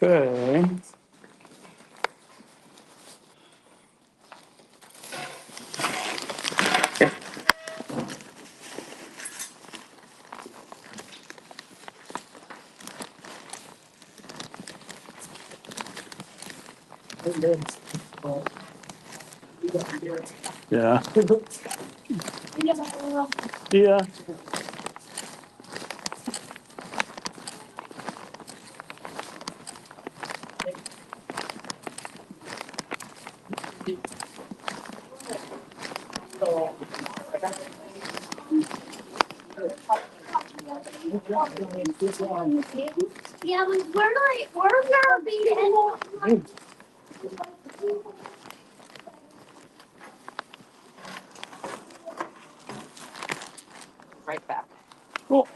Okay. Yeah. Yeah. Yeah, we're gonna be right back. Cool.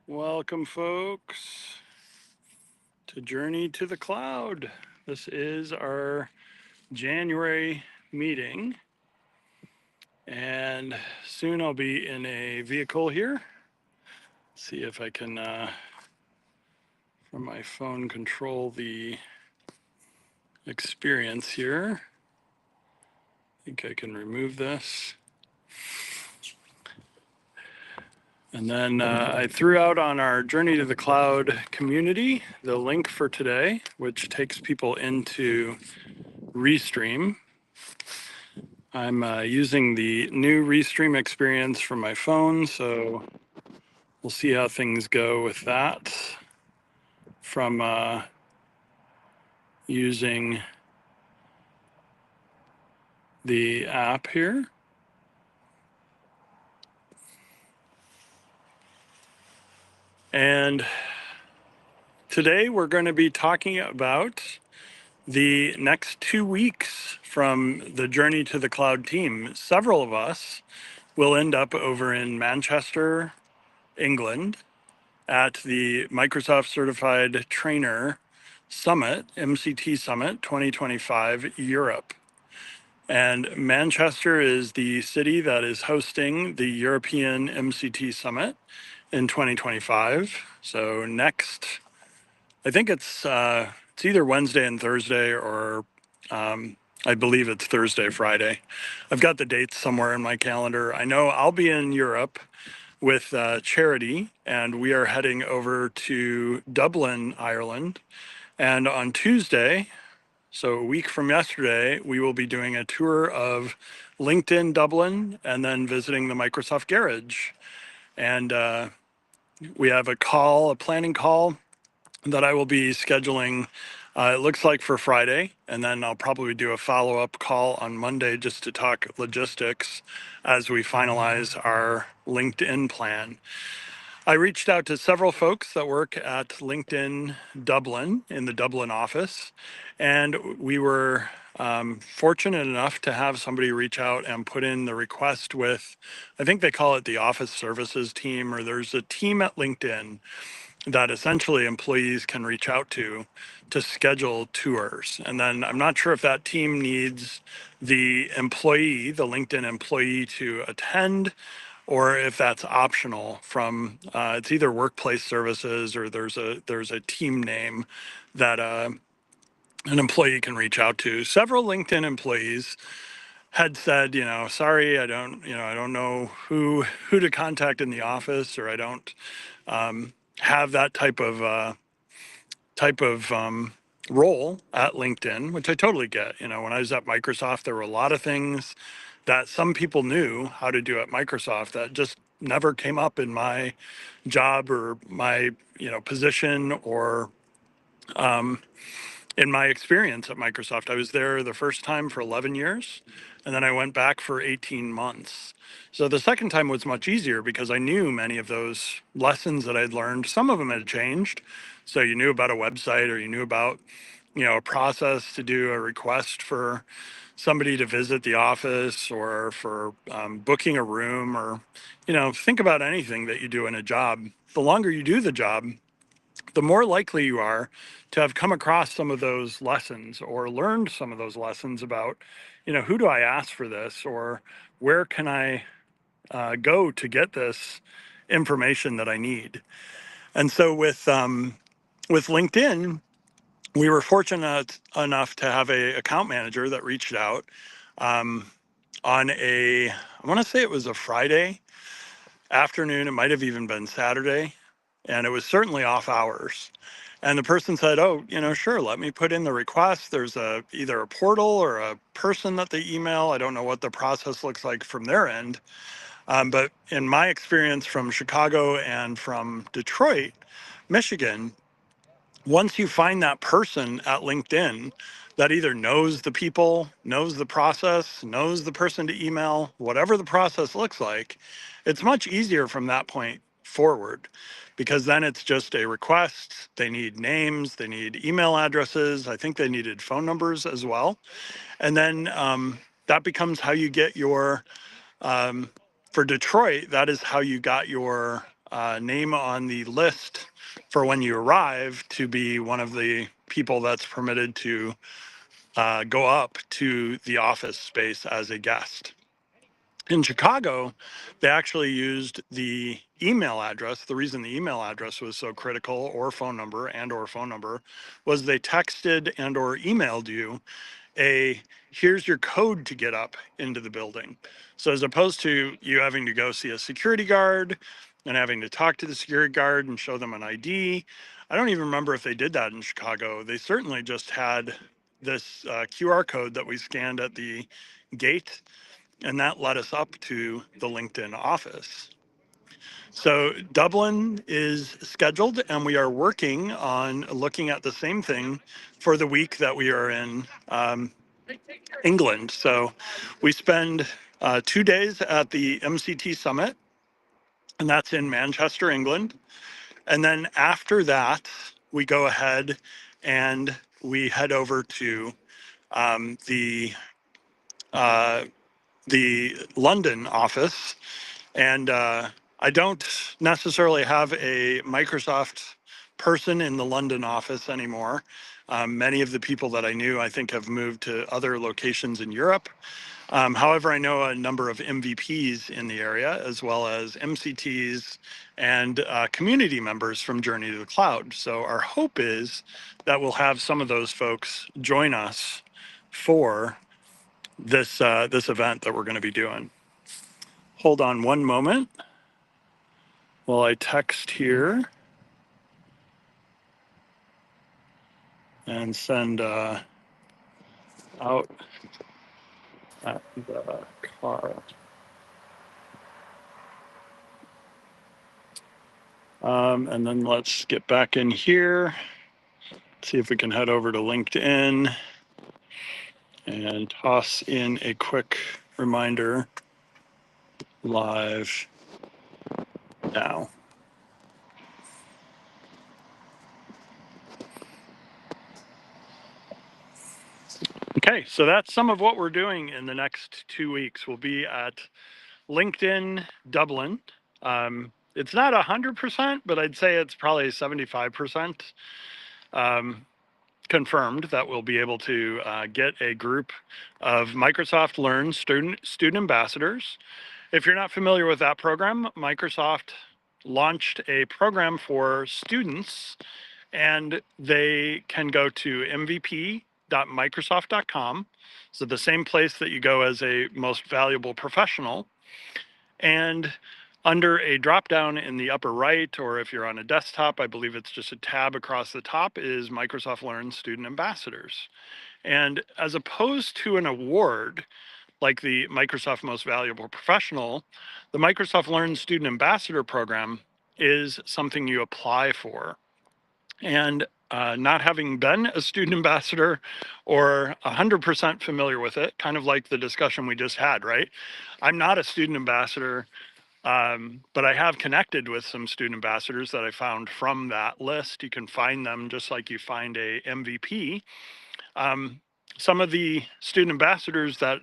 Welcome, folks, to Journey to the Cloud. This is our January meeting, and soon I'll be in a vehicle here. See if I can, from my phone, control the experience here. I think I can remove this. And then I threw out on our Journey to the Cloud community the link for today, which takes people into Restream. I'm using the new Restream experience from my phone, so we'll see how things go with that from using the app here. And today we're going to be talking about the next 2 weeks from the Journey to the Cloud team. Several of us will end up over in Manchester, England, at the Microsoft Certified Trainer Summit, MCT Summit 2025 Europe. And Manchester is the city that is hosting the European MCT Summit in 2025. So next, I think it's either Wednesday and Thursday, or I believe it's Thursday, Friday. I've got the dates somewhere in my calendar. I know I'll be in Europe with Charity, and we are heading over to Dublin, Ireland. And on Tuesday, so a week from yesterday, we will be doing a tour of LinkedIn Dublin and then visiting the Microsoft Garage. And we have a planning call that I will be scheduling, it looks like for Friday. And then I'll probably do a follow-up call on Monday just to talk logistics as we finalize our LinkedIn plan. I reached out to several folks that work at LinkedIn Dublin in the Dublin office, and we were fortunate enough to have somebody reach out and put in the request with, I think they call it the office services team, or there's a team at LinkedIn that essentially employees can reach out to schedule tours. And then I'm not sure if that team needs the LinkedIn employee to attend, or if that's optional from it's either workplace services, or there's a team name that an employee can reach out to. Several LinkedIn employees had said, sorry, I don't know who to contact in the office, or I don't have that type of role at LinkedIn, which I totally get. When I was at Microsoft, there were a lot of things that some people knew how to do at Microsoft that just never came up in my job, or my position, or in my experience at Microsoft. I was there the first time for 11 years, and then I went back for 18 months. So the second time was much easier because I knew many of those lessons that I'd learned. Some of them had changed. So you knew about a website, or you knew about, a process to do a request for somebody to visit the office, or for booking a room, or, think about anything that you do in a job. The longer you do the job, the more likely you are to have come across some of those lessons, or learned some of those lessons about, who do I ask for this, or where can I go to get this information that I need. And so with LinkedIn, we were fortunate enough to have a account manager that reached out on I want to say it was a Friday afternoon. It might have even been Saturday, and it was certainly off hours. And the person said, "Oh, sure, let me put in the request. There's either a portal or a person that they email. I don't know what the process looks like from their end." But in my experience from Chicago and from Detroit, Michigan, once you find that person at LinkedIn that either knows the people, knows the process, knows the person to email, whatever the process looks like, it's much easier from that point forward, because then it's just a request. They need names, they need email addresses. I think they needed phone numbers as well. And then that becomes how you get your, for Detroit, that is how you got your name on the list for when you arrive to be one of the people that's permitted to go up to the office space as a guest. In Chicago, they actually used the email address. The reason the email address was so critical, or phone number was they texted and or emailed you here's your code to get up into the building. So as opposed to you having to go see a security guard and having to talk to the security guard and show them an ID, I don't even remember if they did that in Chicago. They certainly just had this QR code that we scanned at the gate, and that led us up to the LinkedIn office. So Dublin is scheduled, and we are working on looking at the same thing for the week that we are in England. So we spend 2 days at the MCT Summit, and that's in Manchester, England. And then after that, we go ahead and we head over to um, the the London office. And I don't necessarily have a Microsoft person in the London office anymore. Many of the people that I knew, I think, have moved to other locations in Europe. However, I know a number of MVPs in the area, as well as MCTs and community members from Journey to the Cloud. So our hope is that we'll have some of those folks join us for this event that we're going to be doing. Hold on one moment while I text here and send out at the car. And then let's get back in here, see if we can head over to LinkedIn and toss in a quick reminder live now. Okay, so that's some of what we're doing in the next 2 weeks. We'll be at LinkedIn Dublin. It's not 100%, but I'd say it's probably 75% confirmed that we'll be able to get a group of Microsoft Learn student ambassadors. If you're not familiar with that program, Microsoft launched a program for students, and they can go to mvp.microsoft.com. So the same place that you go as a most valuable professional. And under a drop down in the upper right, or if you're on a desktop, I believe it's just a tab across the top, is Microsoft Learn Student Ambassadors. And as opposed to an award like the Microsoft Most Valuable Professional, the Microsoft Learn Student Ambassador program is something you apply for. And not having been a student ambassador or 100% familiar with it, kind of like the discussion we just had, right? I'm not a student ambassador. But I have connected with some student ambassadors that I found from that list. You can find them just like you find a MVP. Some of the student ambassadors that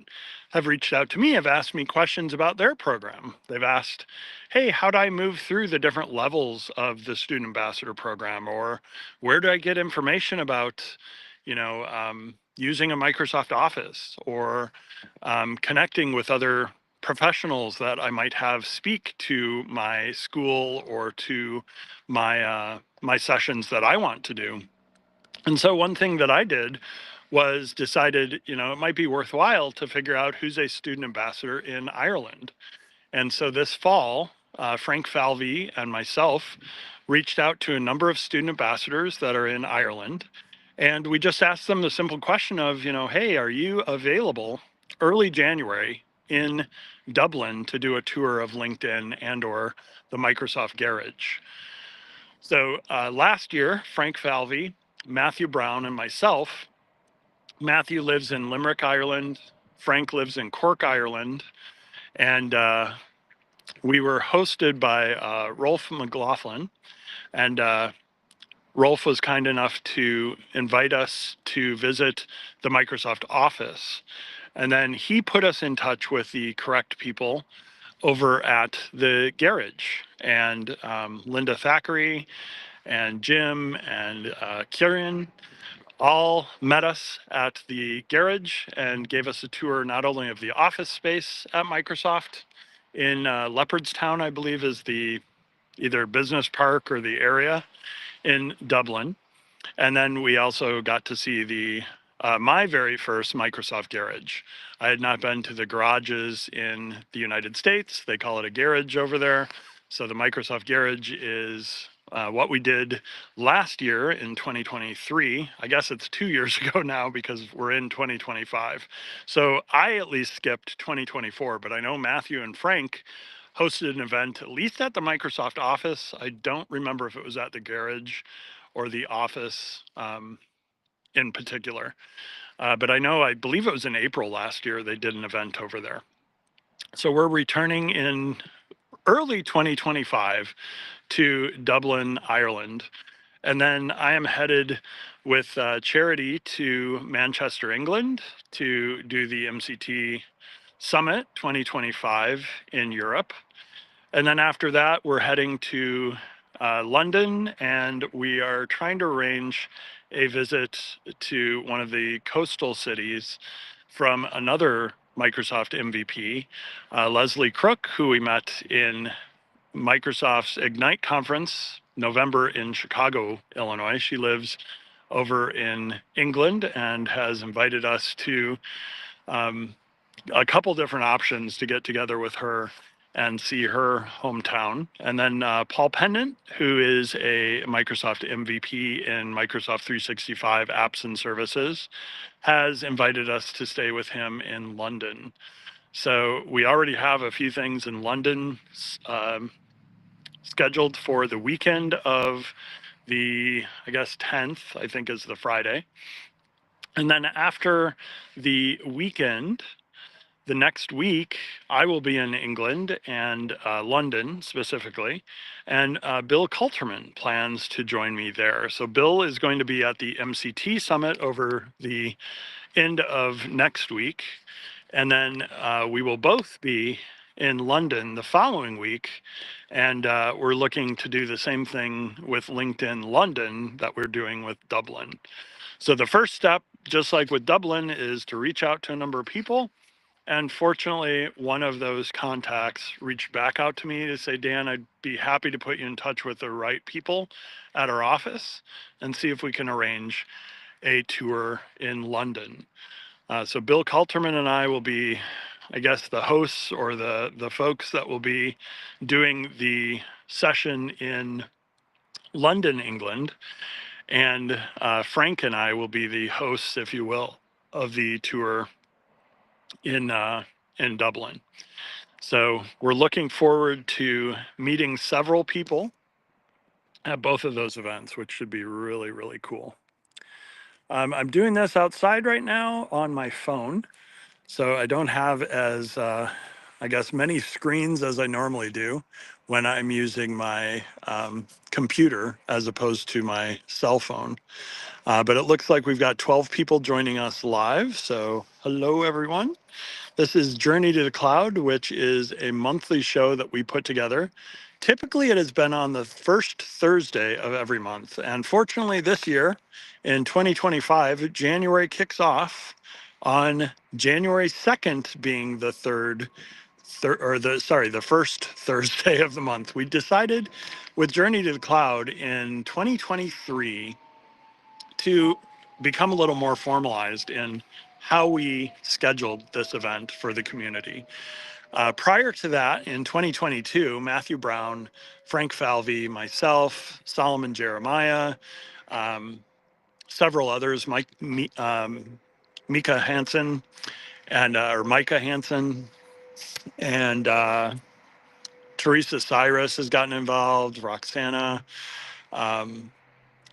have reached out to me have asked me questions about their program. They've asked, hey, how do I move through the different levels of the student ambassador program? Or where do I get information about, using a Microsoft Office, or connecting with other professionals that I might have speak to my school or to my sessions that I want to do. And so one thing that I did was decided, it might be worthwhile to figure out who's a student ambassador in Ireland. And so this fall, Frank Falvey and myself reached out to a number of student ambassadors that are in Ireland. And we just asked them the simple question of, hey, are you available early January in Dublin to do a tour of LinkedIn and or the Microsoft Garage? So last year, Frank Falvey, Matthew Brown, and myself. Matthew lives in Limerick, Ireland. Frank lives in Cork, Ireland. And we were hosted by Rolf McLaughlin. And Rolf was kind enough to invite us to visit the Microsoft office. And then he put us in touch with the correct people over at the garage. And Linda Thackeray and Jim and Kieran all met us at the garage and gave us a tour not only of the office space at Microsoft in Leopardstown, I believe is the either business park or the area in Dublin. And then we also got to see the my very first Microsoft garage. I had not been to the garages in the United States. They call it a garage over there. So the Microsoft garage is what we did last year in 2023. I guess it's 2 years ago now because we're in 2025. So I at least skipped 2024, but I know Matthew and Frank hosted an event, at least at the Microsoft office. I don't remember if it was at the garage or the office in particular. But I believe it was in April last year, they did an event over there. So we're returning in early 2025 to Dublin, Ireland. And then I am headed with Charity to Manchester, England to do the MCT Summit 2025 in Europe. And then after that, we're heading to London, and we are trying to arrange a visit to one of the coastal cities from another Microsoft MVP, Leslie Crook, who we met in Microsoft's Ignite conference, November in Chicago, Illinois. She lives over in England and has invited us to a couple different options to get together with her and see her hometown. And then Paul Pendant, who is a Microsoft MVP in Microsoft 365 apps and services, has invited us to stay with him in London. So we already have a few things in London scheduled for the weekend of the, I guess, 10th, I think is the Friday. And then after the weekend, the next week, I will be in England and London specifically, and Bill Coulterman plans to join me there. So Bill is going to be at the MCT Summit over the end of next week, and then we will both be in London the following week, and we're looking to do the same thing with LinkedIn London that we're doing with Dublin. So the first step, just like with Dublin, is to reach out to a number of people. And fortunately, one of those contacts reached back out to me to say, Dan, I'd be happy to put you in touch with the right people at our office and see if we can arrange a tour in London. So Bill Coulterman and I will be, I guess, the hosts or the folks that will be doing the session in London, England. And Frank and I will be the hosts, if you will, of the tour in Dublin. So we're looking forward to meeting several people at both of those events, which should be really, really cool. I'm doing this outside right now on my phone, so I don't have as, I guess, many screens as I normally do when I'm using my computer as opposed to my cell phone. But it looks like we've got 12 people joining us live, so hello, everyone. This is Journey to the Cloud, which is a monthly show that we put together. Typically, it has been on the first Thursday of every month. And fortunately, this year in 2025, January kicks off on January 2nd being the the first Thursday of the month. We decided with Journey to the Cloud in 2023 to become a little more formalized in how we scheduled this event for the community. Prior to that, in 2022, Matthew Brown, Frank Falvey, myself, Solomon Jeremiah, several others, Mika Hansen, and or Micah Hansen, and Teresa Cyrus has gotten involved, Roxana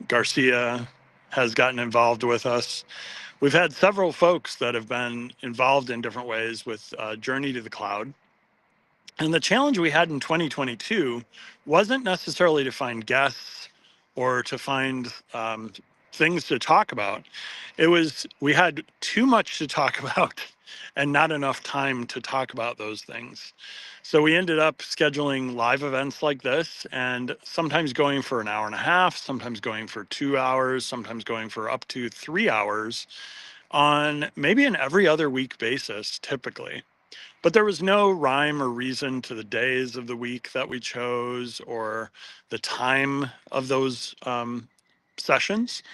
Garcia has gotten involved with us. We've had several folks that have been involved in different ways with Journey to the Cloud. And the challenge we had in 2022 wasn't necessarily to find guests or to find things to talk about. We had too much to talk about and not enough time to talk about those things. So we ended up scheduling live events like this, and sometimes going for an hour and a half, sometimes going for 2 hours, sometimes going for up to 3 hours on maybe an every other week basis, typically. But there was no rhyme or reason to the days of the week that we chose or the time of those sessions.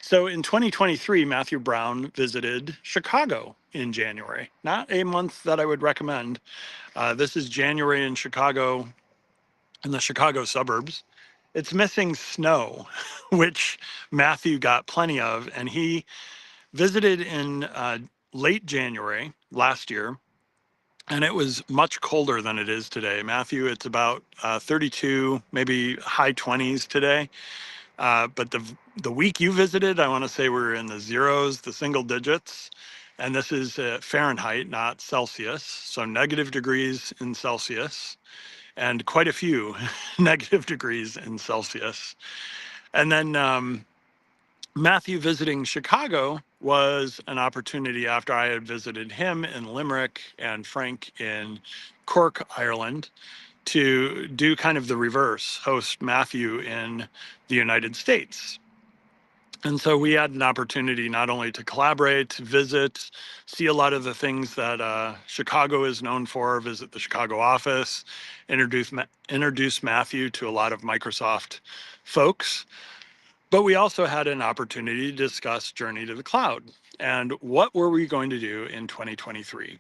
So in 2023, Matthew Brown visited Chicago in January. Not a month that I would recommend. This is January in Chicago, in the Chicago suburbs. It's missing snow, which Matthew got plenty of, and he visited in late January last year, and it was much colder than it is today. Matthew, it's about 32, maybe high 20s today. But the week you visited, I want to say we're in the zeros, the single digits. And this is Fahrenheit, not Celsius. So negative degrees in Celsius and quite a few negative degrees in Celsius. And then Matthew visiting Chicago was an opportunity after I had visited him in Limerick and Frank in Cork, Ireland, to do kind of the reverse, host Matthew in the United States. And so we had an opportunity not only to collaborate, visit, see a lot of the things that Chicago is known for, visit the Chicago office, introduce Matthew to a lot of Microsoft folks. But we also had an opportunity to discuss Journey to the Cloud and what were we going to do in 2023.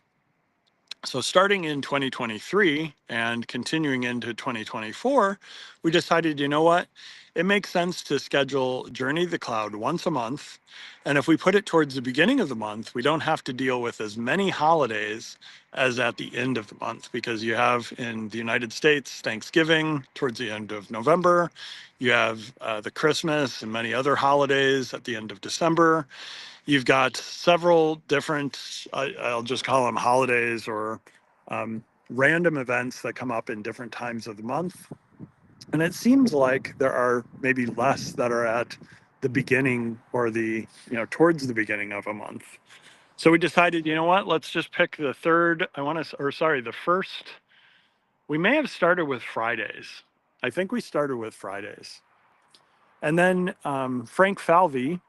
So starting in 2023 and continuing into 2024, we decided, you know what? It makes sense to schedule Journey to the Cloud once a month. And if we put it towards the beginning of the month, we don't have to deal with as many holidays as at the end of the month, because you have in the United States Thanksgiving towards the end of November. You have the Christmas and many other holidays at the end of December. You've got several different, I'll just call them holidays or random events that come up in different times of the month. And it seems like there are maybe less that are at the beginning or towards the beginning of a month. So we decided, you know what, let's just pick the third, the first. We may have started with Fridays. I think we started with Fridays. And then Frank Falvey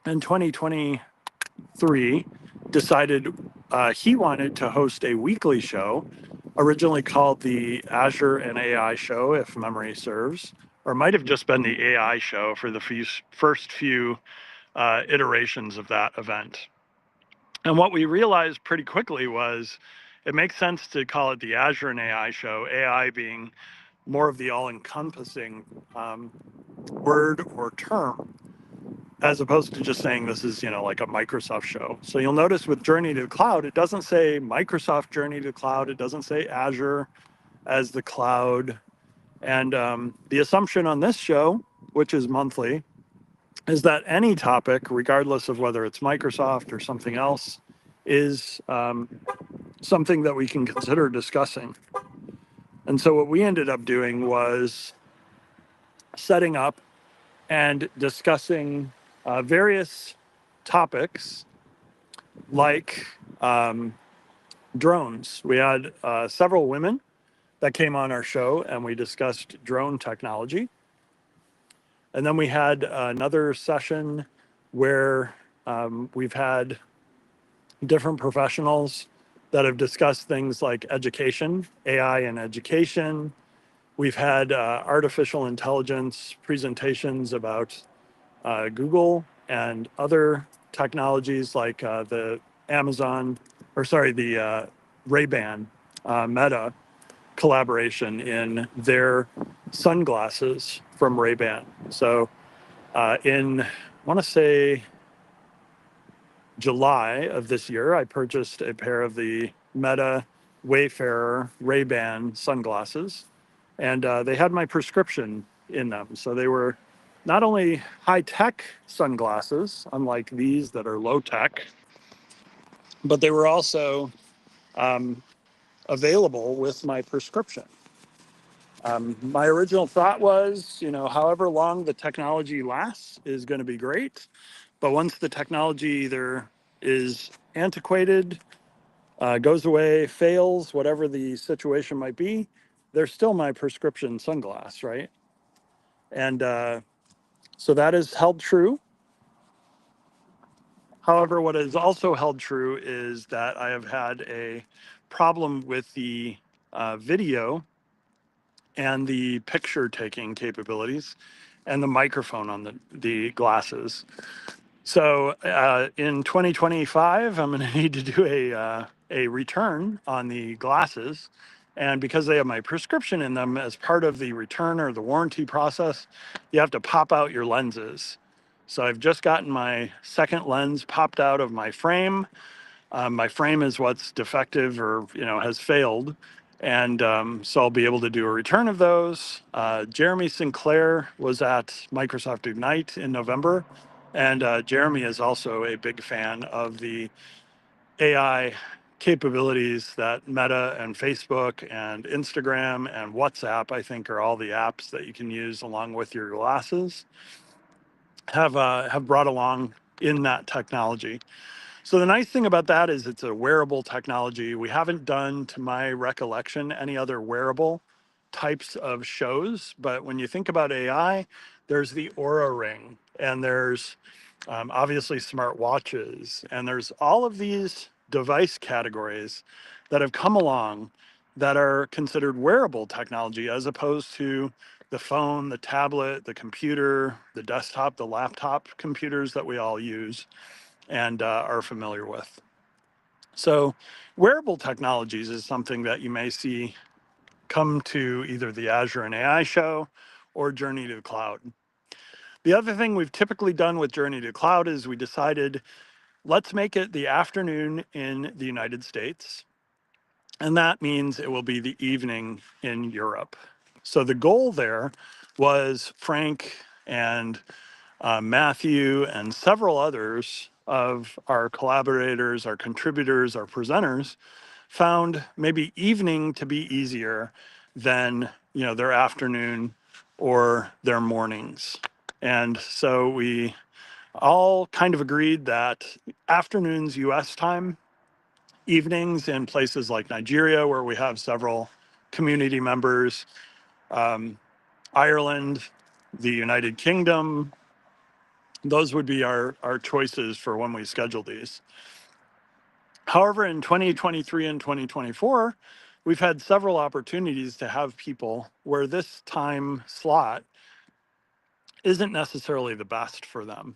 in 2023 decided he wanted to host a weekly show, originally called the Azure and AI Show, if memory serves, or might have just been the AI Show for the first few iterations of that event. And what we realized pretty quickly was it makes sense to call it the Azure and AI Show, AI being more of the all-encompassing word or term, as opposed to just saying this is, like a Microsoft show. So you'll notice with Journey to the Cloud, it doesn't say Microsoft Journey to the Cloud. It doesn't say Azure as the cloud. And the assumption on this show, which is monthly, is that any topic, regardless of whether it's Microsoft or something else, is something that we can consider discussing. And so what we ended up doing was setting up and discussing various topics like drones. We had several women that came on our show and we discussed drone technology. And then we had another session where we've had different professionals that have discussed things like education, AI and education. We've had artificial intelligence presentations about Google and other technologies like the Ray-Ban Meta collaboration in their sunglasses from Ray-Ban. So I want to say July of this year, I purchased a pair of the Meta Wayfarer Ray-Ban sunglasses, and they had my prescription in them. So they were not only high-tech sunglasses, unlike these that are low-tech, but they were also available with my prescription. My original thought was, however long the technology lasts is going to be great. But once the technology either is antiquated, goes away, fails, whatever the situation might be, they're still my prescription sunglass, right? And so that is held true. However, what is also held true is that I have had a problem with the video and the picture taking capabilities and the microphone on the glasses. So in 2025, I'm going to need to do a return on the glasses. And because they have my prescription in them, as part of the return or the warranty process, you have to pop out your lenses. So I've just gotten my second lens popped out of my frame is what's defective or has failed, and so I'll be able to do a return of those. Jeremy Sinclair was at Microsoft Ignite in November, and Jeremy is also a big fan of the AI capabilities that Meta and Facebook and Instagram and WhatsApp, I think, are all the apps that you can use along with your glasses, have brought along in that technology. So the nice thing about that is it's a wearable technology. We haven't done, to my recollection, any other wearable types of shows. But when you think about AI, there's the Aura Ring, and there's obviously smart watches, and there's all of these device categories that have come along that are considered wearable technology as opposed to the phone, the tablet, the computer, the desktop, the laptop computers that we all use and are familiar with. So, wearable technologies is something that you may see come to either the Azure and AI show or Journey to the Cloud. The other thing we've typically done with Journey to the Cloud is we decided let's make it the afternoon in the United States, and that means it will be the evening in Europe. So the goal there was Frank and Matthew and several others of our collaborators, our contributors, our presenters found maybe evening to be easier than their afternoon or their mornings. And so we all kind of agreed that afternoons US time, evenings in places like Nigeria, where we have several community members, Ireland, the United Kingdom, those would be our choices for when we schedule these. However, in 2023 and 2024, we've had several opportunities to have people where this time slot isn't necessarily the best for them.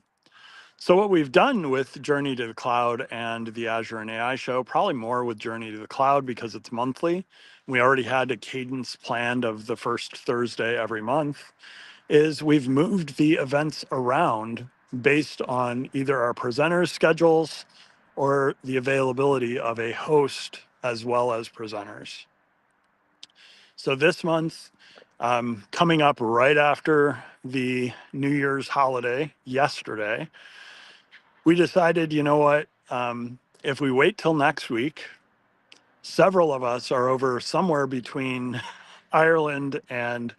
So what we've done with Journey to the Cloud and the Azure and AI show, probably more with Journey to the Cloud because it's monthly. We already had a cadence planned of the first Thursday every month, is we've moved the events around based on either our presenters' schedules or the availability of a host as well as presenters. So this month, coming up right after the New Year's holiday, yesterday, we decided, you know what, if we wait till next week, several of us are over somewhere between Ireland and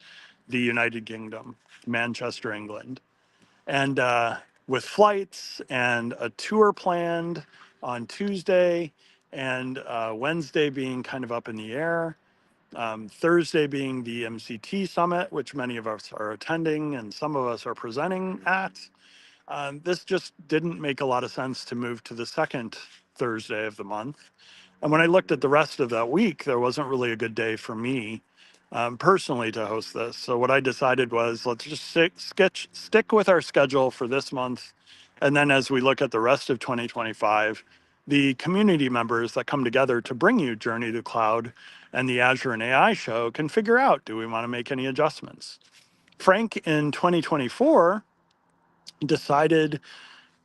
the United Kingdom, Manchester, England. And with flights and a tour planned on Tuesday and Wednesday being kind of up in the air, Thursday being the MCT summit, which many of us are attending and some of us are presenting at, this just didn't make a lot of sense to move to the second Thursday of the month. And when I looked at the rest of that week, there wasn't really a good day for me personally to host this. So what I decided was let's just stick with our schedule for this month. And then as we look at the rest of 2025, the community members that come together to bring you Journey to Cloud and the Azure and AI show can figure out, do we want to make any adjustments? Frank in 2024 decided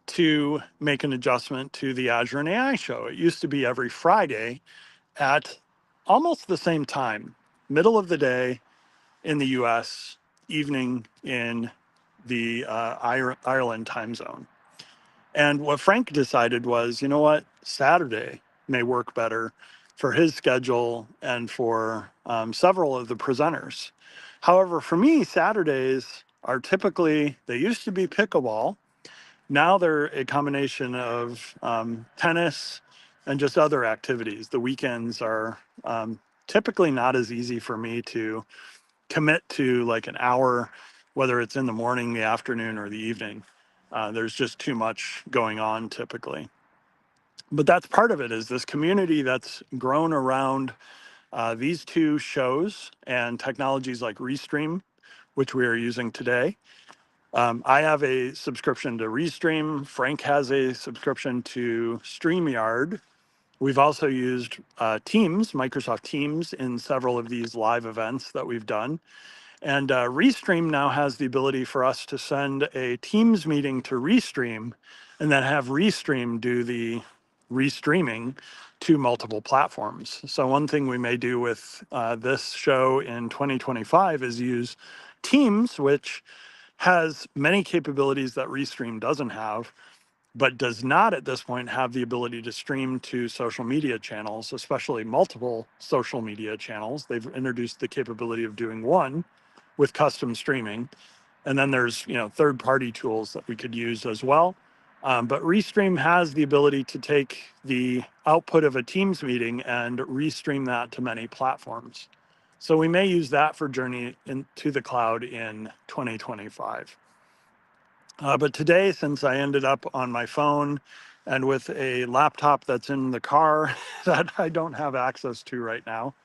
to make an adjustment to the Azure and AI show. It used to be every Friday at almost the same time, middle of the day in the US, evening in the Ireland time zone. And what Frank decided was, you know what, Saturday may work better for his schedule and for several of the presenters. However, for me, Saturdays are typically, they used to be pickleball. Now they're a combination of tennis and just other activities. The weekends are typically not as easy for me to commit to like an hour, whether it's in the morning, the afternoon, or the evening. There's just too much going on typically. But that's part of it, is this community that's grown around these two shows and technologies like Restream, which we are using today. I have a subscription to Restream. Frank has a subscription to StreamYard. We've also used Teams, Microsoft Teams, in several of these live events that we've done. And Restream now has the ability for us to send a Teams meeting to Restream and then have Restream do the restreaming to multiple platforms. So one thing we may do with this show in 2025 is use Teams, which has many capabilities that Restream doesn't have, but does not at this point have the ability to stream to social media channels, especially multiple social media channels. They've introduced the capability of doing one with custom streaming. And then there's, third-party tools that we could use as well. But Restream has the ability to take the output of a Teams meeting and restream that to many platforms. So we may use that for Journey into the Cloud in 2025. But today, since I ended up on my phone and with a laptop that's in the car that I don't have access to right now,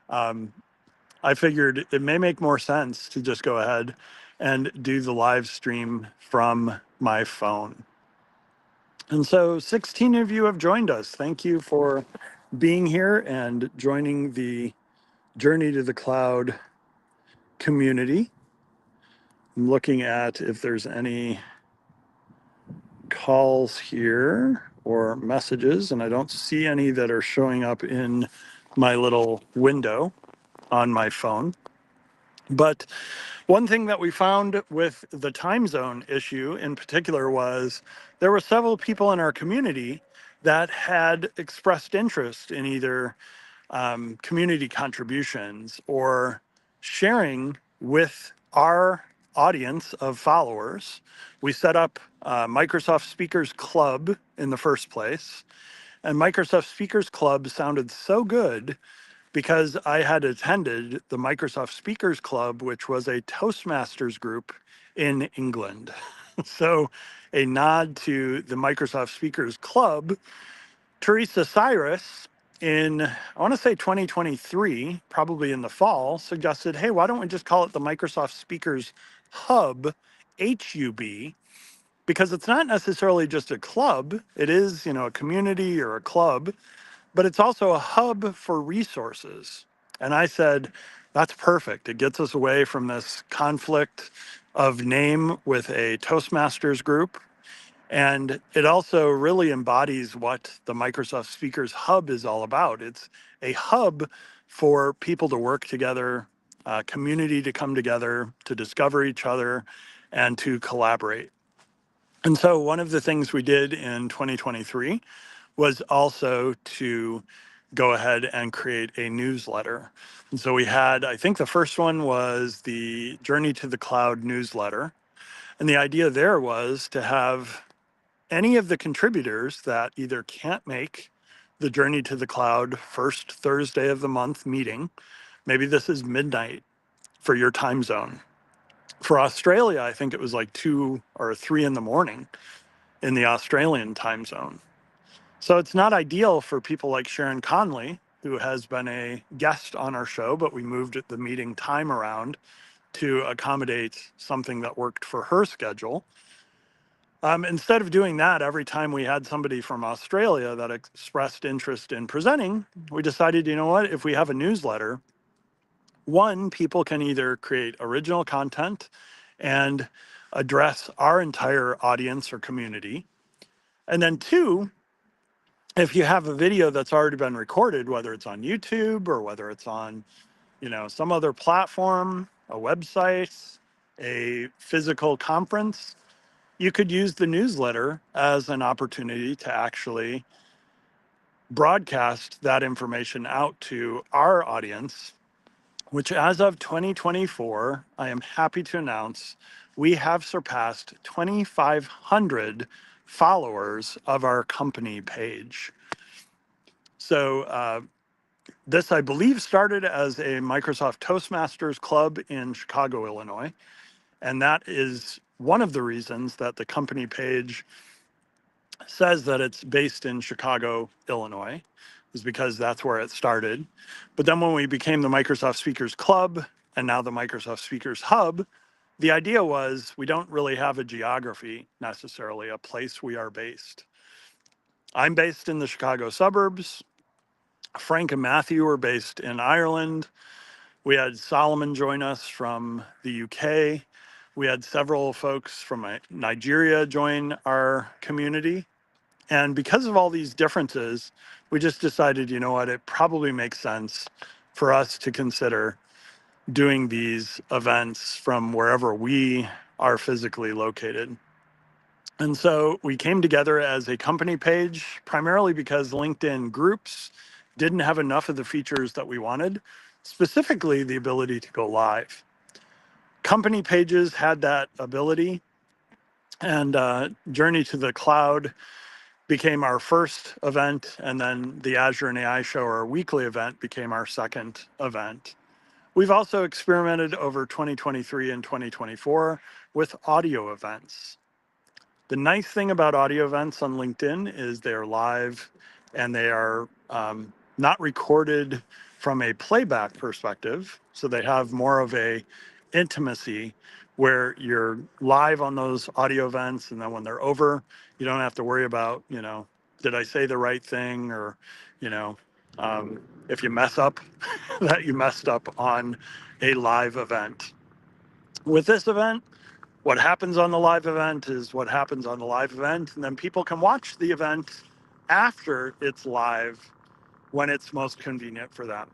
I figured it may make more sense to just go ahead and do the live stream from my phone. And so 16 of you have joined us. Thank you for being here and joining the Journey to the Cloud community. I'm looking at if there's any calls here or messages, and I don't see any that are showing up in my little window on my phone. But one thing that we found with the time zone issue in particular was there were several people in our community that had expressed interest in either community contributions or sharing with our audience of followers. We set up Microsoft Speakers Club in the first place, and Microsoft Speakers Club sounded so good because I had attended the Microsoft Speakers Club, which was a Toastmasters group in England. So a nod to the Microsoft Speakers Club. Teresa Cyrus in, I want to say 2023, probably in the fall, suggested, hey, why don't we just call it the Microsoft Speakers Hub, HUB, because it's not necessarily just a club. It is, a community or a club, but it's also a hub for resources. And I said, that's perfect. It gets us away from this conflict of name with a Toastmasters group. And it also really embodies what the Microsoft Speakers Hub is all about. It's a hub for people to work together, community to come together, to discover each other, and to collaborate. And so one of the things we did in 2023 was also to go ahead and create a newsletter. And so we had, I think the first one was the Journey to the Cloud newsletter. And the idea there was to have any of the contributors that either can't make the Journey to the Cloud first Thursday of the month meeting, maybe this is midnight for your time zone. For Australia, I think it was like 2 or 3 in the morning in the Australian time zone. So it's not ideal for people like Sharon Conley, who has been a guest on our show, but we moved the meeting time around to accommodate something that worked for her schedule. Instead of doing that, every time we had somebody from Australia that expressed interest in presenting, we decided, you know what, if we have a newsletter, one, people can either create original content and address our entire audience or community. And then two, if you have a video that's already been recorded, whether it's on YouTube or whether it's on, some other platform, a website, a physical conference, you could use the newsletter as an opportunity to actually broadcast that information out to our audience, which as of 2024, I am happy to announce we have surpassed 2,500 followers of our company page. So this, I believe, started as a Microsoft Toastmasters club in Chicago, Illinois. And that is one of the reasons that the company page says that it's based in Chicago, Illinois, is because that's where it started. But then when we became the Microsoft Speakers Club and now the Microsoft Speakers Hub, the idea was we don't really have a geography necessarily, a place we are based. I'm based in the Chicago suburbs. Frank and Matthew are based in Ireland. We had Solomon join us from the UK. We had several folks from Nigeria join our community. And because of all these differences, we just decided, you know what, it probably makes sense for us to consider doing these events from wherever we are physically located. And so we came together as a company page, primarily because LinkedIn groups didn't have enough of the features that we wanted, specifically the ability to go live. Company pages had that ability, and Journey to the Cloud became our first event, and then the Azure and AI Show, our weekly event, became our second event. We've also experimented over 2023 and 2024 with audio events. The nice thing about audio events on LinkedIn is they're live and they are not recorded from a playback perspective. So they have more of a intimacy where you're live on those audio events, and then when they're over, you don't have to worry about, you know, did I say the right thing, or, you know, if you mess up, that you messed up on a live event. With this event, what happens on the live event is what happens on the live event, and then people can watch the event after it's live when it's most convenient for them.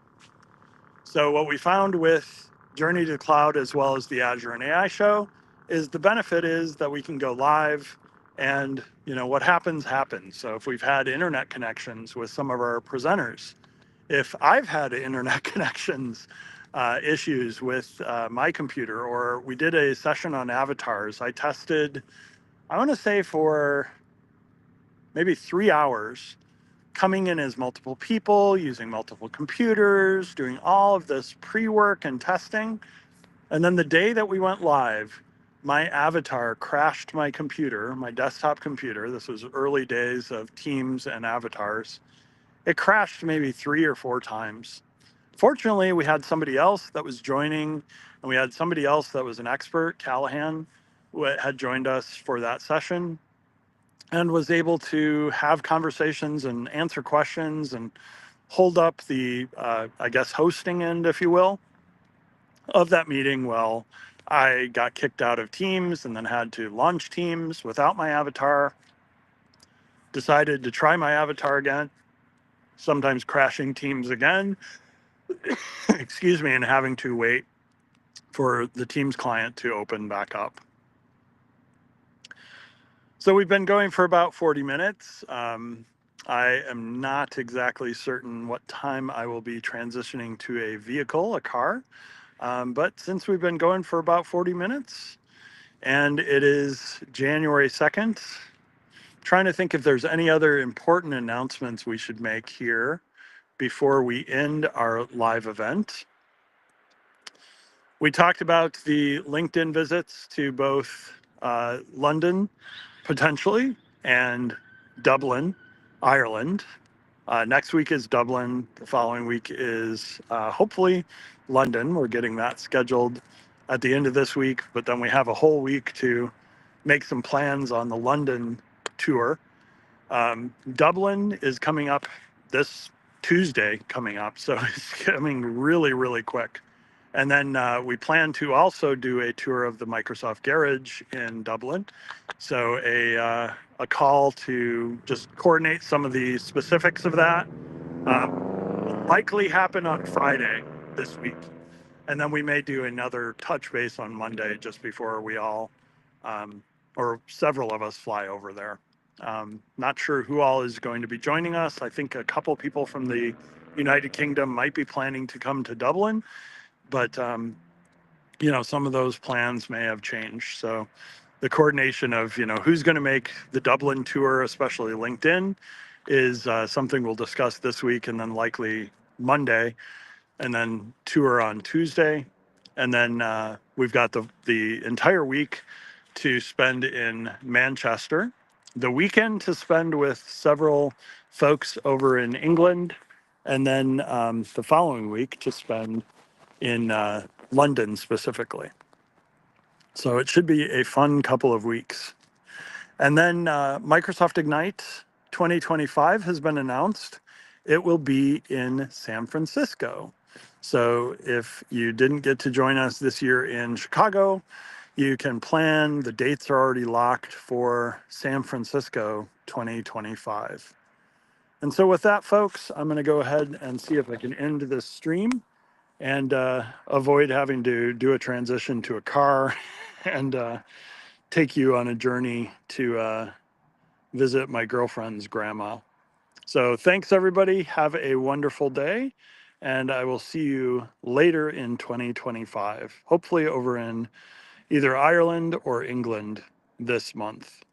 So what we found with Journey to Cloud as well as the Azure and AI Show is the benefit is that we can go live, and you know what happens. So if we've had internet connections with some of our presenters, if I've had internet connections issues with my computer, or we did a session on avatars, I tested, I want to say for maybe 3 hours, coming in as multiple people, using multiple computers, doing all of this pre-work and testing. And then the day that we went live, my avatar crashed my computer, my desktop computer. This was early days of Teams and avatars. It crashed maybe 3 or 4 times. Fortunately, we had somebody else that was joining, and we had somebody else that was an expert, Callahan, who had joined us for that session and was able to have conversations and answer questions and hold up the, I guess, hosting end, if you will, of that meeting. Well, I got kicked out of Teams and then had to launch Teams without my avatar. Decided to try my avatar again, sometimes crashing Teams again, excuse me, and having to wait for the Teams client to open back up. So we've been going for about 40 minutes. I am not exactly certain what time I will be transitioning to a vehicle, a car. But since we've been going for about 40 minutes and it is January 2nd, trying to think if there's any other important announcements we should make here before we end our live event. We talked about the LinkedIn visits to both London, potentially, and Dublin, Ireland. Next week is Dublin. The following week is hopefully London. We're getting that scheduled at the end of this week, but then we have a whole week to make some plans on the London tour. Dublin is coming up this Tuesday coming up, so it's coming really, really quick. And then we plan to also do a tour of the Microsoft Garage in Dublin. So a call to just coordinate some of the specifics of that. Will likely happen on Friday this week. And then we may do another touch base on Monday just before we all, or several of us, fly over there. Not sure who all is going to be joining us. I think a couple people from the United Kingdom might be planning to come to Dublin, but some of those plans may have changed. So the coordination of who's going to make the Dublin tour, especially LinkedIn, is something we'll discuss this week, and then likely Monday, and then tour on Tuesday, and then we've got the entire week to spend in Manchester, the weekend to spend with several folks over in England, and then the following week to spend in London specifically. So it should be a fun couple of weeks. And then Microsoft Ignite 2025 has been announced. It will be in San Francisco. So if you didn't get to join us this year in Chicago, you can plan. The dates are already locked for San Francisco 2025. And so with that, folks, I'm going to go ahead and see if I can end this stream and avoid having to do a transition to a car and take you on a journey to visit my girlfriend's grandma. So thanks, everybody. Have a wonderful day. And I will see you later in 2025, hopefully over in either Ireland or England this month.